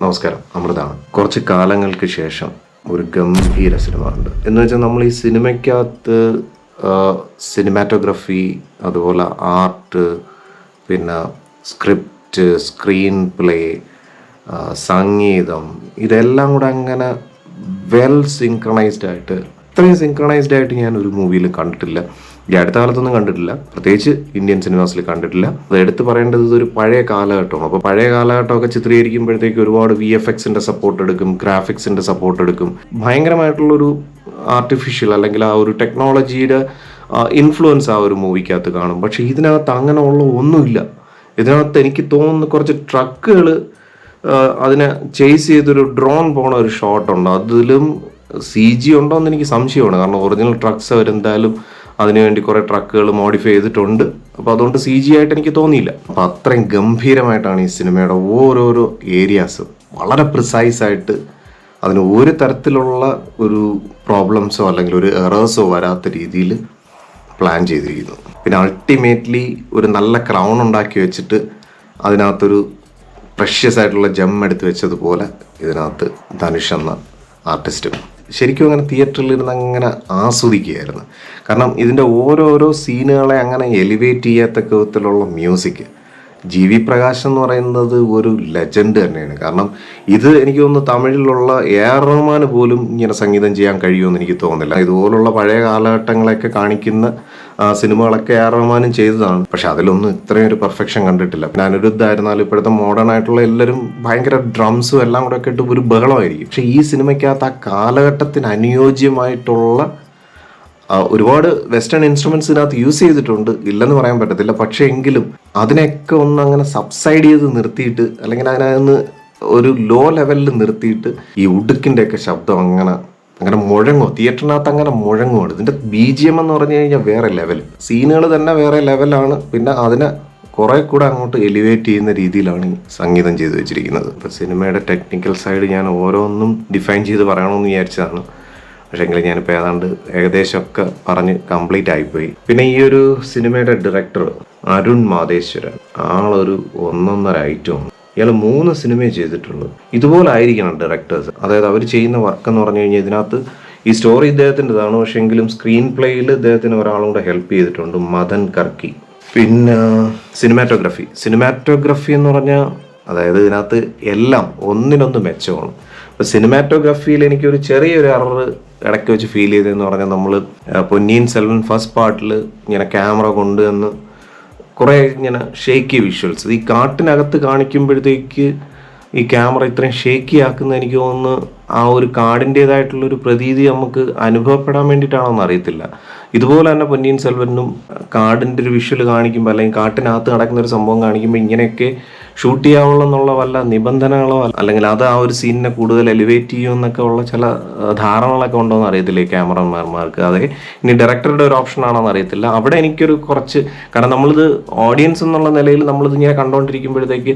നമസ്കാരം, അമൃതാണ്. കുറച്ച് കാലങ്ങൾക്ക് ശേഷം ഒരു ഗംഭീര സിനിമ ഉണ്ട്. എന്ന് വെച്ചാൽ നമ്മൾ ഈ സിനിമയ്ക്കകത്ത് സിനിമാറ്റോഗ്രഫി, അതുപോലെ ആർട്ട്, പിന്നെ സ്ക്രിപ്റ്റ്, സ്ക്രീൻ പ്ലേ, സംഗീതം, ഇതെല്ലാം കൂടെ അങ്ങനെ വെൽ സിങ്ക്രണൈസ്ഡ് ആയിട്ട്, ഇത്രയും സിങ്ക്രണൈസ്ഡ് ആയിട്ട് ഞാൻ ഒരു മൂവിയിൽ കണ്ടിട്ടില്ല. ഈ അടുത്ത കാലത്തൊന്നും കണ്ടിട്ടില്ല, പ്രത്യേകിച്ച് ഇന്ത്യൻ സിനിമാസിൽ കണ്ടിട്ടില്ല. അത് എടുത്തു പറയേണ്ടത് ഇതൊരു പഴയ കാലഘട്ടമാണ്. അപ്പോൾ പഴയ കാലഘട്ടമൊക്കെ ചിത്രീകരിക്കുമ്പോഴത്തേക്ക് ഒരുപാട് VFXന്റെ സപ്പോർട്ട് എടുക്കും, ഗ്രാഫിക്സിന്റെ സപ്പോർട്ട് എടുക്കും. ഭയങ്കരമായിട്ടുള്ളൊരു ആർട്ടിഫിഷ്യൽ അല്ലെങ്കിൽ ആ ഒരു ടെക്നോളജിയുടെ ഇൻഫ്ലുവൻസ് ആ ഒരു മൂവിക്കകത്ത് കാണും. പക്ഷെ ഇതിനകത്ത് അങ്ങനെ ഉള്ള ഒന്നുമില്ല. ഇതിനകത്ത് എനിക്ക് തോന്നുന്നു കുറച്ച് ട്രക്കുകൾ അതിനെ ചേസ് ചെയ്തൊരു ഡ്രോൺ പോണ ഒരു ഷോട്ട് ഉണ്ട്. അതിലും CG ഉണ്ടോ എന്ന് എനിക്ക് സംശയമാണ്. കാരണം ഒറിജിനൽ ട്രക്സ് അവരെന്തായാലും അതിനുവേണ്ടി കുറേ ട്രക്കുകൾ മോഡിഫൈ ചെയ്തിട്ടുണ്ട്. അപ്പോൾ അതുകൊണ്ട് CG ആയിട്ട് എനിക്ക് തോന്നിയില്ല. അപ്പോൾ അത്രയും ഗംഭീരമായിട്ടാണ് ഈ സിനിമയുടെ ഓരോരോ ഏരിയാസും വളരെ പ്രിസൈസ് ആയിട്ട്, അതിന് ഒരു തരത്തിലുള്ള ഒരു പ്രോബ്ലംസോ അല്ലെങ്കിൽ ഒരു എറേഴ്സോ വരാത്ത രീതിയിൽ പ്ലാൻ ചെയ്തിരിക്കുന്നു. പിന്നെ അൾട്ടിമേറ്റ്ലി ഒരു നല്ല ക്രൗൺ ഉണ്ടാക്കി വെച്ചിട്ട് അതിനകത്തൊരു പ്രഷ്യസ് ആയിട്ടുള്ള ജം എടുത്ത് വെച്ചതുപോലെ ഇതിനകത്ത് ധനുഷ് എന്ന ആർട്ടിസ്റ്റും ശരിക്കും അങ്ങനെ തിയേറ്ററിൽ ഇരുന്ന് അങ്ങനെ ആസ്വദിക്കുകയായിരുന്നു. കാരണം ഇതിൻ്റെ ഓരോരോ സീനുകളെ അങ്ങനെ എലിവേറ്റ് ചെയ്യാത്തക്ക വിധത്തിലുള്ള മ്യൂസിക്. GV പ്രകാശ് എന്ന് പറയുന്നത് ഒരു ലെജൻഡ് തന്നെയാണ്. കാരണം ഇത് എനിക്ക് തോന്നുന്നു തമിഴിലുള്ള AR റഹ്മാന് പോലും ഇങ്ങനെ സംഗീതം ചെയ്യാൻ കഴിയുമെന്ന് എനിക്ക് തോന്നുന്നില്ല. ഇതുപോലുള്ള പഴയ കാലഘട്ടങ്ങളൊക്കെ കാണിക്കുന്ന സിനിമകളൊക്കെ AR റഹ്മാനും ചെയ്തതാണ്. പക്ഷെ അതിലൊന്നും ഇത്രയും ഒരു പെർഫെക്ഷൻ കണ്ടിട്ടില്ല. പിന്നെ അനിരുദ്ധായിരുന്നാലും ഇപ്പോഴത്തെ മോഡേൺ ആയിട്ടുള്ള എല്ലാവരും ഭയങ്കര ഡ്രംസും എല്ലാം കൂടെ ഒക്കെ ഇട്ട് ഒരു ബഹളമായിരിക്കും. പക്ഷെ ഈ സിനിമയ്ക്കകത്ത് ആ കാലഘട്ടത്തിന് അനുയോജ്യമായിട്ടുള്ള ഒരുപാട് വെസ്റ്റേൺ ഇൻസ്ട്രുമെന്റ്സ് ഇതിനകത്ത് യൂസ് ചെയ്തിട്ടുണ്ട്, ഇല്ലെന്ന് പറയാൻ പറ്റത്തില്ല. പക്ഷെ എങ്കിലും അതിനെയൊക്കെ ഒന്ന് അങ്ങനെ സബ്സൈഡ് ചെയ്ത് നിർത്തിയിട്ട്, അല്ലെങ്കിൽ അതിനകത്ത് ഒരു ലോ ലെവലിൽ നിർത്തിയിട്ട് ഈ ഉടുക്കിൻ്റെ ഒക്കെ ശബ്ദം അങ്ങനെ മുഴങ്ങും. തിയേറ്ററിനകത്ത് അങ്ങനെ മുഴങ്ങുമാണ്. ഇതിൻ്റെ BGM എന്ന് പറഞ്ഞു കഴിഞ്ഞാൽ വേറെ ലെവൽ, സീനുകൾ തന്നെ വേറെ ലെവലാണ്. പിന്നെ അതിനെ കുറെ കൂടെ അങ്ങോട്ട് എലിവേറ്റ് ചെയ്യുന്ന രീതിയിലാണ് സംഗീതം ചെയ്തു വെച്ചിരിക്കുന്നത്. ഇപ്പം സിനിമയുടെ ടെക്നിക്കൽ സൈഡ് ഞാൻ ഓരോന്നും ഡിഫൈൻ ചെയ്ത് പറയണമെന്ന് വിചാരിച്ചതാണ്. പക്ഷേങ്കിൽ ഞാനിപ്പോൾ ഏതാണ്ട് ഏകദേശമൊക്കെ പറഞ്ഞ് കംപ്ലീറ്റ് ആയിപ്പോയി. പിന്നെ ഈ ഒരു സിനിമയുടെ ഡയറക്ടർ അരുൺ മാതേശ്വരൻ, ആളൊരു ഒന്നൊന്നര ഐറ്റമാണ്. ഇയാൾ 3 സിനിമയെ ചെയ്തിട്ടുള്ളൂ. ഇതുപോലെ ആയിരിക്കണം ഡയറക്ടേഴ്സ്. അതായത് അവർ ചെയ്യുന്ന വർക്ക് എന്ന് പറഞ്ഞു കഴിഞ്ഞാൽ ഇതിനകത്ത് ഈ സ്റ്റോറി ഇദ്ദേഹത്തിൻ്റെതാണ്, പക്ഷേ എങ്കിലും സ്ക്രീൻ പ്ലേയിൽ ഇദ്ദേഹത്തിന് ഒരാളും കൂടെ ഹെൽപ്പ് ചെയ്തിട്ടുണ്ട്, മദൻ കർക്കി. പിന്നെ സിനിമാറ്റോഗ്രഫി എന്ന് പറഞ്ഞാൽ അതായത് ഇതിനകത്ത് എല്ലാം ഒന്നിനൊന്ന് മെച്ചമാണ്. അപ്പോൾ സിനിമാറ്റോഗ്രഫിയിൽ എനിക്കൊരു ചെറിയൊരു എറർ ഇടയ്ക്ക് വെച്ച് ഫീൽ ചെയ്തതെന്ന് പറഞ്ഞാൽ, നമ്മൾ പൊന്നിയിൻ സെൽവൻ ഫസ്റ്റ് പാർട്ടിൽ ഇങ്ങനെ ക്യാമറ കൊണ്ടുവന്ന് കുറേ ഇങ്ങനെ ഷേക്കി വിഷ്വൽസ് ഈ കാട്ടിനകത്ത് കാണിക്കുമ്പോഴത്തേക്ക് ഈ ക്യാമറ ഇത്രയും ഷേക്കി ആക്കുന്ന എനിക്ക് തോന്നുന്നു ആ ഒരു കാടിൻ്റേതായിട്ടുള്ളൊരു പ്രതീതി നമുക്ക് അനുഭവപ്പെടാൻ വേണ്ടിയിട്ടാണോന്ന് അറിയത്തില്ല. ഇതുപോലെ തന്നെ പൊന്നിയിൻ സെൽവനും കാടിൻ്റെ ഒരു വിഷ്വൽ കാണിക്കുമ്പോൾ, അല്ലെങ്കിൽ കാട്ടിനകത്ത് നടക്കുന്ന ഒരു സംഭവം കാണിക്കുമ്പോൾ ഇങ്ങനെയൊക്കെ ഷൂട്ട് ചെയ്യാവുള്ളൂ എന്നുള്ള വല്ല നിബന്ധനകളോ അല്ലെങ്കിൽ അത് ആ ഒരു സീനിനെ കൂടുതൽ എലിവേറ്റ് ചെയ്യുമെന്നൊക്കെ ഉള്ള ചില ധാരണകളൊക്കെ ഉണ്ടോ എന്ന് അറിയത്തില്ല ഈ ക്യാമറമാർക്ക്. അതെ, ഇനി ഡയറക്ടറുടെ ഒരു ഓപ്ഷൻ ആണോ എന്ന് അറിയത്തില്ല. അവിടെ എനിക്കൊരു കുറച്ച്, കാരണം നമ്മളിത് ഓഡിയൻസ് എന്നുള്ള നിലയിൽ നമ്മളിത് ഇങ്ങനെ കണ്ടുകൊണ്ടിരിക്കുമ്പോഴത്തേക്ക്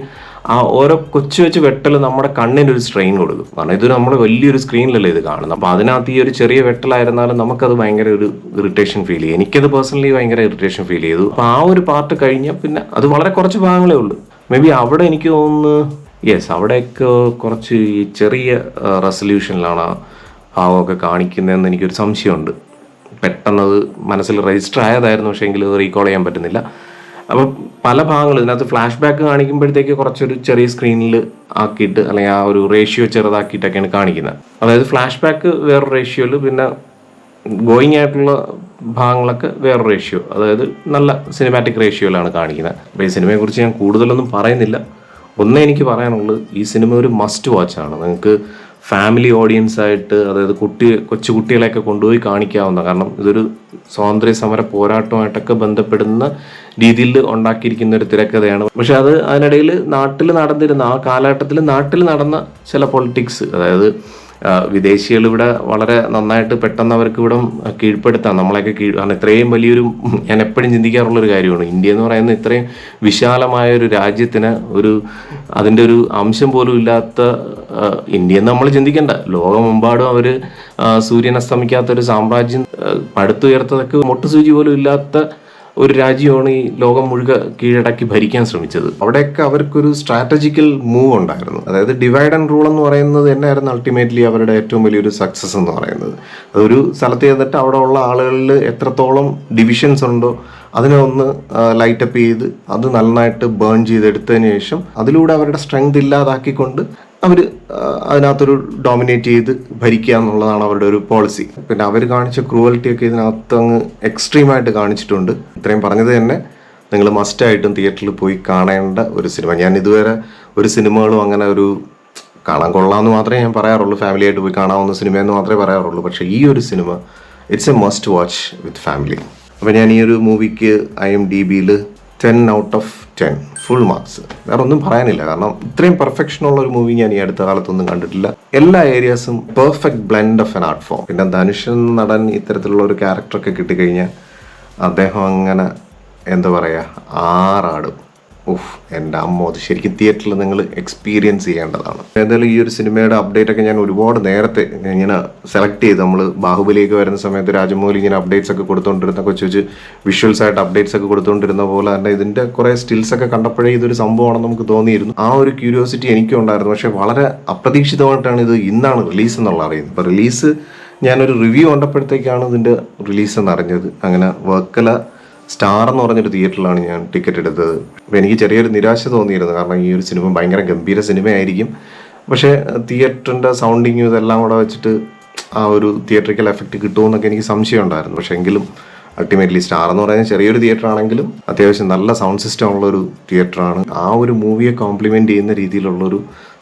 ആ ഓരോ കൊച്ചു വെട്ടൽ നമ്മുടെ കണ്ണിനൊരു സ്ട്രെയിൻ കൊടുക്കും. കാരണം ഇത് നമ്മുടെ വലിയൊരു സ്ക്രീനിലല്ലേ ഇത് കാണുന്നത്. അപ്പോൾ അതിനകത്ത് ഈ ഒരു ചെറിയ വെട്ടലായിരുന്നാലും നമുക്കത് ഭയങ്കര ഒരു ഇറിറ്റേഷൻ ഫീൽ ചെയ്യും. എനിക്കത് പേഴ്സണലി ഭയങ്കര ഇറിറ്റേഷൻ ഫീൽ ചെയ്തു. അപ്പോൾ ആ ഒരു പാർട്ട് കഴിഞ്ഞാൽ പിന്നെ അത് വളരെ കുറച്ച് ഭാഗങ്ങളേ ഉള്ളൂ. മേ ബി അവിടെ എനിക്ക് തോന്നുന്നു അവിടെയൊക്കെ കുറച്ച് ഈ ചെറിയ റെസൊല്യൂഷനിലാണ് ആ ഭാവമൊക്കെ കാണിക്കുന്നതെന്ന് എനിക്കൊരു സംശയമുണ്ട്. പെട്ടെന്നത് മനസ്സിൽ രജിസ്റ്റർ ആയതായിരുന്നു, പക്ഷേ എങ്കിൽ റീകോൾ ചെയ്യാൻ പറ്റുന്നില്ല. അപ്പോൾ പല ഭാഗങ്ങളും ഇതിനകത്ത് ഫ്ലാഷ് ബാക്ക് കാണിക്കുമ്പോഴത്തേക്ക് കുറച്ചൊരു ചെറിയ സ്ക്രീനിൽ ആക്കിയിട്ട്, അല്ലെങ്കിൽ ആ ഒരു റേഷ്യോ ചെറുതാക്കിയിട്ടൊക്കെയാണ് കാണിക്കുന്നത്. അതായത് ഫ്ലാഷ് ബാക്ക് വേറൊരു റേഷ്യോയിൽ, പിന്നെ ഗോയിങ് ആയിട്ടുള്ള ഭാഗങ്ങളൊക്കെ വേറെ റേഷ്യോ, അതായത് നല്ല സിനിമാറ്റിക് റേഷ്യോയിലാണ് കാണിക്കുന്നത്. അപ്പോൾ ഈ സിനിമയെക്കുറിച്ച് ഞാൻ കൂടുതലൊന്നും പറയുന്നില്ല. ഒന്നേ എനിക്ക് പറയാനുള്ളത്, ഈ സിനിമ ഒരു മസ്റ്റ് വാച്ചാണ്. നിങ്ങൾക്ക് ഫാമിലി ഓഡിയൻസ് ആയിട്ട്, അതായത് കൊച്ചു കുട്ടികളെയൊക്കെ കൊണ്ടുപോയി കാണിക്കാവുന്ന, കാരണം ഇതൊരു സ്വാതന്ത്ര്യ സമര പോരാട്ടമായിട്ടൊക്കെ ബന്ധപ്പെടുന്ന രീതിയിൽ ഉണ്ടാക്കിയിരിക്കുന്ന ഒരു തിരക്കഥയാണ്. പക്ഷെ അതിനിടയിൽ ആ കാലഘട്ടത്തിൽ നാട്ടിൽ നടന്ന ചില പൊളിറ്റിക്സ്, അതായത് വിദേശികൾ ഇവിടെ വളരെ നന്നായിട്ട് പെട്ടെന്ന് അവർക്ക് ഇവിടെ കീഴ്പ്പെടുത്താം, നമ്മളെയൊക്കെ കാരണം ഇത്രയും വലിയൊരു, ഞാൻ എപ്പോഴും ചിന്തിക്കാറുള്ളൊരു കാര്യമാണ്, ഇന്ത്യ എന്ന് പറയുന്ന ഇത്രയും വിശാലമായ ഒരു രാജ്യത്തിന് അതിൻ്റെ ഒരു അംശം പോലും ഇല്ലാത്ത ഇന്ത്യ എന്ന് നമ്മൾ ചിന്തിക്കേണ്ട, ലോകമെമ്പാടും അവർ സൂര്യൻ അസ്തമിക്കാത്തൊരു സാമ്രാജ്യം പടുത്തുയർത്തതൊക്കെ മൊട്ടുസൂചി പോലും ഇല്ലാത്ത ഒരു രാജ്യമാണ് ഈ ലോകം മുഴുവൻ കീഴടക്കി ഭരിക്കാൻ ശ്രമിച്ചത്. അവിടെയൊക്കെ അവർക്കൊരു സ്ട്രാറ്റജിക്കൽ മൂവ് ഉണ്ടായിരുന്നു. അതായത് ഡിവൈഡ് ആൻഡ് റൂൾ എന്ന് പറയുന്നത് തന്നെയായിരുന്നു അൾട്ടിമേറ്റ്ലി അവരുടെ ഏറ്റവും വലിയൊരു സക്സസ് എന്ന് പറയുന്നത്. അതൊരു സ്ഥലത്ത് ചെന്നിട്ട് അവിടെ ഉള്ള ആളുകളിൽ എത്രത്തോളം ഡിവിഷൻസ് ഉണ്ടോ അതിനെ ഒന്ന് ലൈറ്റപ്പ് ചെയ്ത് അത് നന്നായിട്ട് ബേൺ ചെയ്തെടുത്തതിന് ശേഷം അതിലൂടെ അവരുടെ സ്ട്രെങ്ത് ഇല്ലാതാക്കിക്കൊണ്ട് അവർ അതിനകത്തൊരു ഡോമിനേറ്റ് ചെയ്ത് ഭരിക്കുക എന്നുള്ളതാണ് അവരുടെ ഒരു പോളിസി. പിന്നെ അവർ കാണിച്ച ക്രൂവൽറ്റി ഒക്കെ ഇതിനകത്ത് അങ്ങ് എക്സ്ട്രീമായിട്ട് കാണിച്ചിട്ടുണ്ട്. ഇത്രയും പറഞ്ഞത് തന്നെ നിങ്ങൾ മസ്റ്റായിട്ടും തിയേറ്ററിൽ പോയി കാണേണ്ട ഒരു സിനിമ. ഞാൻ ഇതുവരെ ഒരു സിനിമകളും അങ്ങനെ ഒരു കാണാൻ കൊള്ളാമെന്ന് മാത്രമേ ഞാൻ പറയാറുള്ളൂ, ഫാമിലി ആയിട്ട് പോയി കാണാവുന്ന സിനിമയെന്ന് മാത്രമേ പറയാറുള്ളൂ. പക്ഷേ ഈ ഒരു cinema it's A must watch with family. അപ്പോൾ ഞാൻ ഈ ഒരു മൂവിക്ക് IMDbയിൽ 10 out of 10 ഫുൾ മാർക്സ്. വേറെ ഒന്നും പറയാനില്ല, കാരണം ഇത്രയും പെർഫെക്ഷനുള്ള ഒരു മൂവി ഞാൻ ഈ അടുത്ത കാലത്തൊന്നും കണ്ടിട്ടില്ല. എല്ലാ ഏരിയാസും perfect blend of an art form. പിന്നെ ധനുഷൻ നടൻ ഇത്തരത്തിലുള്ള ഒരു ക്യാരക്ടറൊക്കെ കിട്ടിക്കഴിഞ്ഞാൽ അദ്ദേഹം അങ്ങനെ എന്താ പറയുക ആറാടും. എൻ്റെ അമ്മോ, അത് ശരിക്കും തിയേറ്ററിൽ നിങ്ങൾ എക്സ്പീരിയൻസ് ചെയ്യേണ്ടതാണ്. ഏതായാലും ഈ ഒരു സിനിമയുടെ അപ്ഡേറ്റ് ഒക്കെ ഞാൻ ഒരുപാട് നേരത്തെ ഇങ്ങനെ സെലക്ട് ചെയ്ത്, നമ്മൾ ബാഹുബലിയൊക്കെ വരുന്ന സമയത്ത് രാജമൗലി ഇങ്ങനെ അപ്ഡേറ്റ്സ് ഒക്കെ കൊടുത്തുകൊണ്ടിരുന്ന കൊച്ചു വിഷ്വൽസ് ആയിട്ട് അപ്ഡേറ്റ്സ് ഒക്കെ കൊടുത്തുകൊണ്ടിരുന്ന പോലെ തന്നെ ഇതിൻ്റെ കുറേ സ്റ്റിൽസ് ഒക്കെ കണ്ടപ്പോഴേ ഇതൊരു സംഭവമാണെന്ന് നമുക്ക് തോന്നിയിരുന്നു. ആ ഒരു ക്യൂരിയോസിറ്റി എനിക്കും ഉണ്ടായിരുന്നു. പക്ഷേ വളരെ അപ്രതീക്ഷിതമായിട്ടാണ് ഇത് ഇന്നാണ് റിലീസ് എന്നുള്ള അറിയുന്നത്. ഇപ്പോൾ റിലീസ് ഞാനൊരു റിവ്യൂ കണ്ടപ്പോഴത്തേക്കാണ് ഇതിൻ്റെ റിലീസ് എന്ന് അറിഞ്ഞത്. അങ്ങനെ വർക്കല സ്റ്റാർ എന്ന് പറഞ്ഞൊരു തിയേറ്ററിലാണ് ഞാൻ ടിക്കറ്റ് എടുത്തത്. അപ്പോൾ എനിക്ക് ചെറിയൊരു നിരാശ തോന്നിയിരുന്നു, കാരണം ഈ ഒരു സിനിമ ഭയങ്കര ഗംഭീര സിനിമയായിരിക്കും, പക്ഷേ തിയേറ്ററിൻ്റെ സൗണ്ടിങ്ങും ഇതെല്ലാം കൂടെ വെച്ചിട്ട് ആ ഒരു തിയേറ്ററിക്കൽ എഫക്റ്റ് കിട്ടുമെന്നൊക്കെ എനിക്ക് സംശയം ഉണ്ടായിരുന്നു. പക്ഷേ എങ്കിലും അൾട്ടിമേറ്റ്ലി സ്റ്റാർ എന്ന് പറയുന്നത് ചെറിയൊരു തിയേറ്റർ ആണെങ്കിലും അത്യാവശ്യം നല്ല സൗണ്ട് സിസ്റ്റം ഉള്ളൊരു തിയേറ്ററാണ്. ആ ഒരു മൂവിയെ കോംപ്ലിമെൻറ്റ് ചെയ്യുന്ന രീതിയിലുള്ളൊരു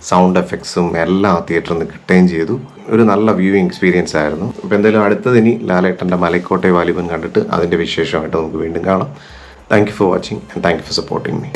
സൗണ്ട് എഫക്ട്സും എല്ലാം ആ തിയേറ്ററിൽ നിന്ന് കിട്ടുകയും ചെയ്തു. ഒരു നല്ല വ്യൂയിങ് എക്സ്പീരിയൻസ് ആയിരുന്നു. അപ്പോൾ എന്തായാലും അടുത്തത് ഇനി ലാലേട്ടൻ്റെ മലൈക്കോട്ടെ വാലിബൻ കണ്ടിട്ട് അതിൻ്റെ വിശേഷമായിട്ട് നമുക്ക് വീണ്ടും കാണാം. Thank you for watching and thank you for supporting me.